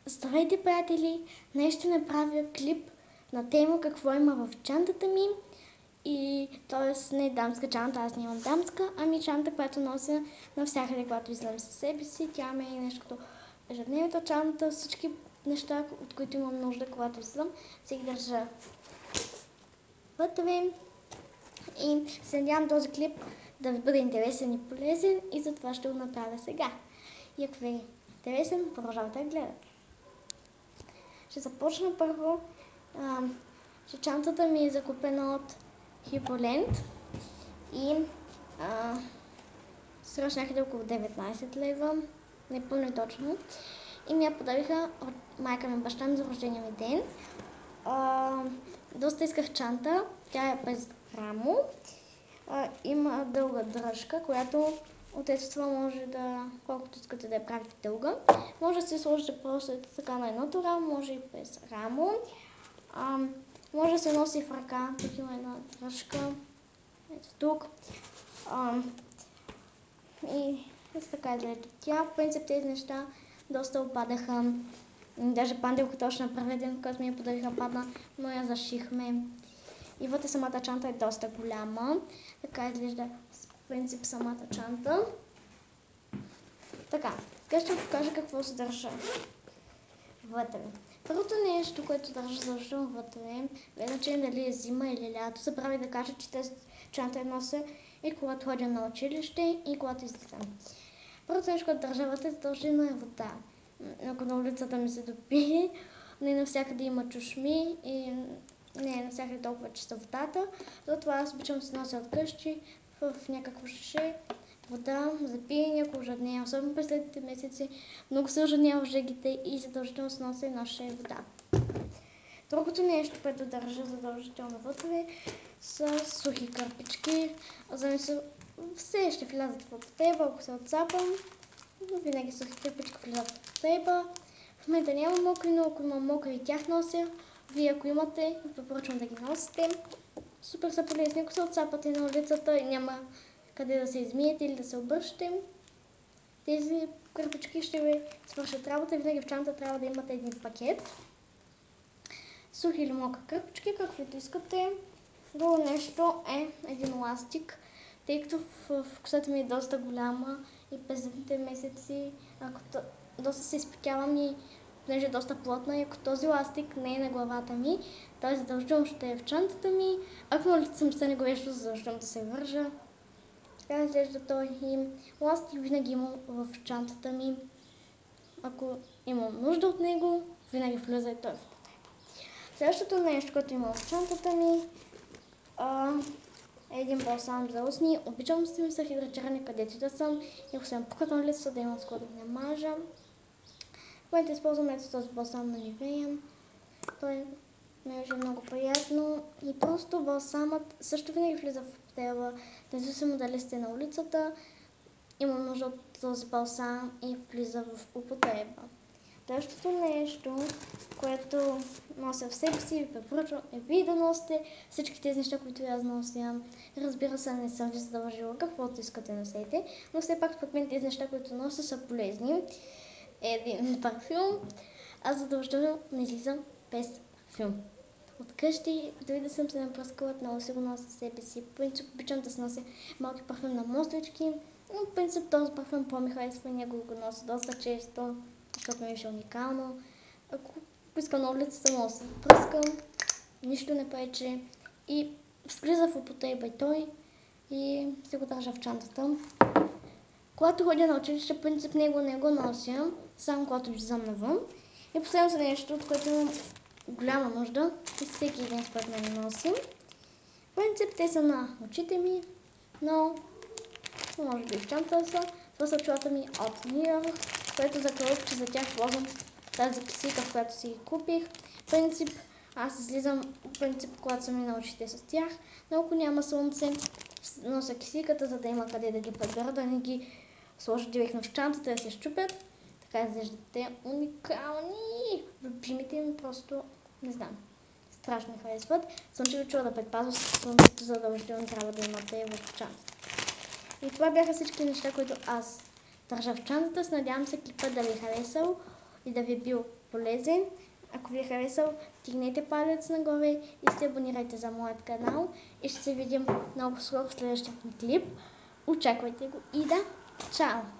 Здравейте, приятели! Днес ще направя клип на тема какво има в чантата ми. И т.е. не дамска чанта, аз нямам дамска, ами чанта, която нося навсякъде, когато излизам със себе си. Тя ми е нещо като ежедневната чанта, всички неща, от които имам нужда, когато излизам, си ги държа вътре. И се надявам този клип да ви бъде интересен и полезен и затова ще го направя сега. И ако ви е интересен, продължавайте да гледате. Ще започна първо, че чантата ми е закупена от Хиполент и струваше някъде около 19 лева, не помня точно. И ми я подариха от майка ми и баща ми за рождения ми ден. Доста исках чанта, тя е без рамо, има дълга дръжка, която от естество може да, колкото искате да я правите дълга. Може да се сложите просто така на едното рамо, може и без рамо. Може да се носи в ръка, тук има една дръжка, ето тук. И така изглежда тя. В принцип тези неща доста опадаха. Даже панделка точно направен, който ми я подариха, падна, но я зашихме. И вътре самата чанта е доста голяма. Така изглежда в принцип самата чанта. Така, сега ще ви покажа какво се държа вътре. Първото нещо, което държа задължително вътре, без значение дали е зима или лято, забравя да кажа, че тази чанта я нося и когато ходя на училище и когато излизам. Първото нещо, което държа вътре, задължително е вода. Ако на улицата ми се допие, не навсякъде има чушми и не е навсякъде толкова чиста водата. Затова аз обичам да се нося от къщи в някакво шише вода за пиене, ако ожеднея, особено през следните месеци. Много се ожеднява в жегите и задължително се нося едно шише вода. Другото нещо, което държа задължително вътре, са сухи кърпички. За мен все ще влязат в употреба, ако се отцапам. Но винаги сухи кърпички влизат в употреба. В момента няма мокри, но ако има мокри, тях нося. Вие ако имате, препоръчвам да ги носите. Супер са полезни, ако се отцапате на улицата и няма къде да се измиете или да се обръщате. Тези кърпички ще ви свършат работа. Винаги в чанта трябва да имате един пакет. Сухи или мокри кърпички, каквито искате. Друго нещо е един ластик, тъй като в косата ми е доста голяма и през летните месеци, ако доста се изпотявам и понеже е доста плотна, и ако този ластик не е на главата ми, той задължително ще е в чантата ми. Ако на улицата ми стане горещо, задължително да се вържа. Така изглежда той и ластик винаги имам в чантата ми. Ако имам нужда от него, винаги влиза и той в употреба. Следващото нещо, което имам в чантата ми, е един балсам за устни. Обичам да ми се хидрачиране където да съм и ако съм пукат на лицето, да имам с да не мажа. В момента използвам ето този балсам на Nivea. Той ми е много приятно и просто балсамът също винаги влиза в употреба, независимо дали сте на улицата. Имам нужда от този балсам и влиза в употреба. Следващото нещо, което нося в себе си, ви препоръчвам е вие да носите всички тези неща, които аз нося. Разбира се, не съм ви задължила каквото искате носете, но все пак според мен тези неща, които нося, са полезни. Един парфюм. Аз задължително не излизам без парфюм. От къщи, дори да съм се напръскала, много си го нося със себе си. В принцип обичам да се нося малки парфюм на мостички, но в принцип този парфюм по-ми харесва и него го нося доста често, защото ми е уникално. Ако искам на улицата, мога да се пръскам, нищо не пречи и влиза в употреба и той и се го държа в чантата. Когато ходя на училище, принцип него не го нося, само когато излизам навън. И последното нещо, от което имам голяма нужда и всеки ден според мен носим. В принцип те са на очите ми, но може би в чантата са. Това са очилата ми от Мир, което закръв, че за тях ползвам тази кисика, в която си ги купих. В принцип аз излизам, когато са ми на очите с тях, но ако няма слънце, нося кисиката, за да има къде да ги прибера, да не ги сложа директно в чантата, да се щупят. Така изглеждат те уникални. Любимите ми просто, не знам, страшно харесват. Слънчеви чува да предпазва слънцето, задължително трябва да имате в чантата. И това бяха всички неща, които аз държа в чантата. Надявам се клипът да ви е харесал и да ви е бил полезен. Ако ви е харесал, тигнете палец нагоре и се абонирайте за моят канал. И ще се видим много скоро в следващия клип. Очаквайте го и да, чао!